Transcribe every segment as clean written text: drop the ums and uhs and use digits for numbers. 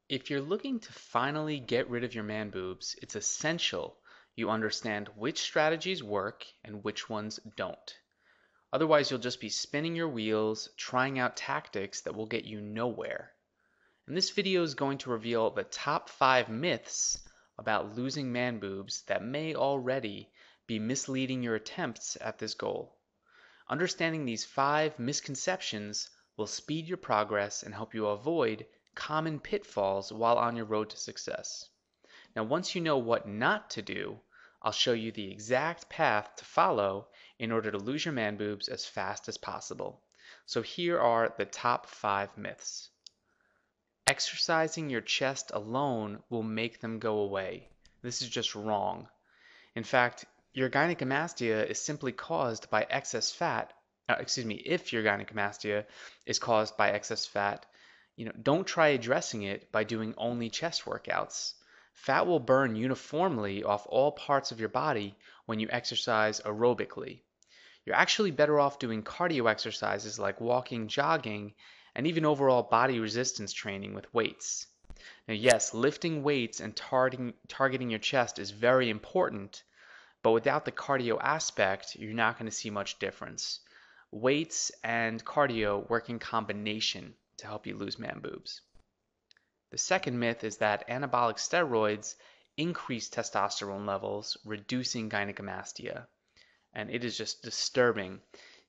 If you're looking to finally get rid of your man boobs, it's essential you understand which strategies work and which ones don't. Otherwise, you'll just be spinning your wheels, trying out tactics that will get you nowhere. And this video is going to reveal the top 5 myths about losing man boobs that may already be misleading your attempts at this goal. Understanding these 5 misconceptions will speed your progress and help you avoid common pitfalls while on your road to success. Now, once you know what not to do, I'll show you the exact path to follow in order to lose your man boobs as fast as possible. So here are the top 5 myths. Exercising your chest alone will make them go away. This is just wrong. In fact, your gynecomastia is simply caused by excess fat. If your gynecomastia is caused by excess fat, don't try addressing it by doing only chest workouts. Fat will burn uniformly off all parts of your body when you exercise aerobically. You're actually better off doing cardio exercises like walking, jogging, and even overall body resistance training with weights. Now, yes, lifting weights and targeting your chest is very important, but without the cardio aspect, you're not going to see much difference. Weights and cardio work in combination to help you lose man boobs. The second myth is that anabolic steroids increase testosterone levels, reducing gynecomastia. And it is just disturbing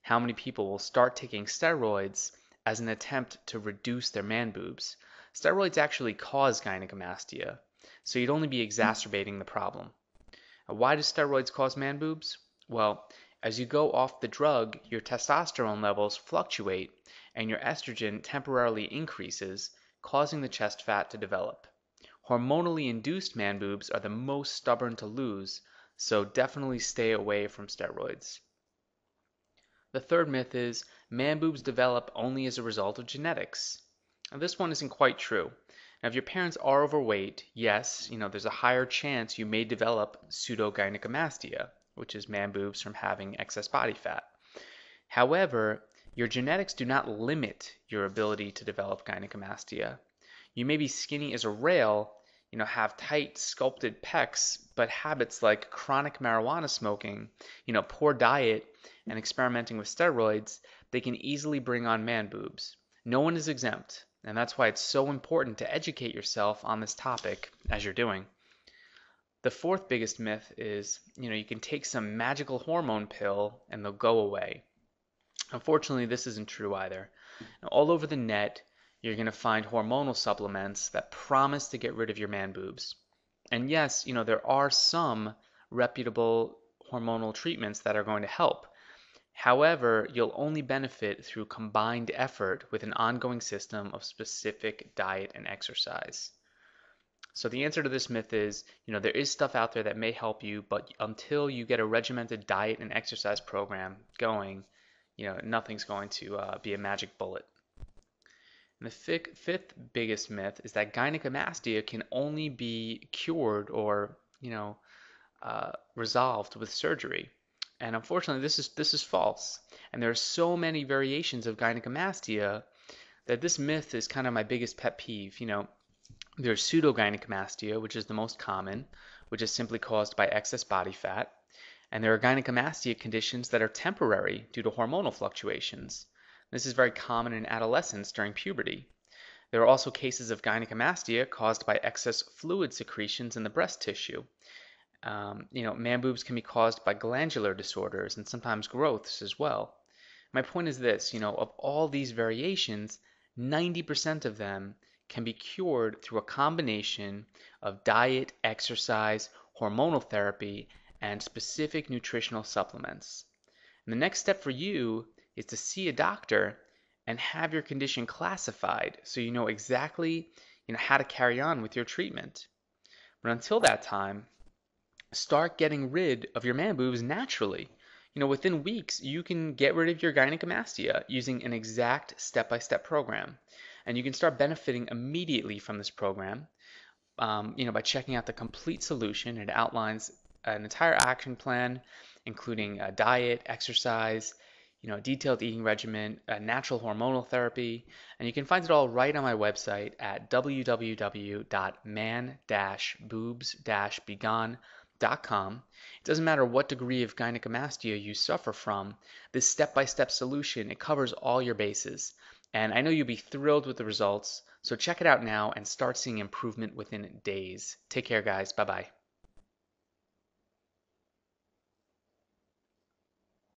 how many people will start taking steroids as an attempt to reduce their man boobs. Steroids actually cause gynecomastia, so you'd only be exacerbating the problem. Why do steroids cause man boobs? Well, as you go off the drug, your testosterone levels fluctuate and your estrogen temporarily increases, causing the chest fat to develop. Hormonally induced man boobs are the most stubborn to lose, so definitely stay away from steroids. The third myth is man boobs develop only as a result of genetics. Now, this one isn't quite true. Now, if your parents are overweight, yes, there's a higher chance you may develop pseudogynecomastia, which is man boobs from having excess body fat. However, your genetics do not limit your ability to develop gynecomastia. You may be skinny as a rail, have tight sculpted pecs, but habits like chronic marijuana smoking, poor diet, and experimenting with steroids, they can easily bring on man boobs. No one is exempt, and that's why it's so important to educate yourself on this topic as you're doing. The fourth biggest myth is, you can take some magical hormone pill and they'll go away. Unfortunately, this isn't true either. Now, all over the net, you're going to find hormonal supplements that promise to get rid of your man boobs. And yes, there are some reputable hormonal treatments that are going to help. However, you'll only benefit through combined effort with an ongoing system of specific diet and exercise. So the answer to this myth is, there is stuff out there that may help you, but until you get a regimented diet and exercise program going, nothing's going to be a magic bullet. And the fifth biggest myth is that gynecomastia can only be cured or, resolved with surgery. And unfortunately, this is false. And there are so many variations of gynecomastia that this myth is kind of my biggest pet peeve. There's pseudogynecomastia, which is the most common, which is simply caused by excess body fat. And there are gynecomastia conditions that are temporary due to hormonal fluctuations. This is very common in adolescence during puberty. There are also cases of gynecomastia caused by excess fluid secretions in the breast tissue. Man boobs can be caused by glandular disorders and sometimes growths as well. My point is this, of all these variations, 90% of them can be cured through a combination of diet, exercise, hormonal therapy, and specific nutritional supplements. And the next step for you is to see a doctor and have your condition classified so you know exactly how to carry on with your treatment. But until that time, start getting rid of your man boobs naturally. Within weeks, you can get rid of your gynecomastia using an exact step-by-step program. And you can start benefiting immediately from this program, by checking out the complete solution. It outlines an entire action plan, including diet, exercise, a detailed eating regimen, a natural hormonal therapy, and you can find it all right on my website at www.man-boobs-begone.com. It doesn't matter what degree of gynecomastia you suffer from, this step-by-step solution, it covers all your bases. And I know you'll be thrilled with the results, so check it out now and start seeing improvement within days. Take care, guys. Bye-bye.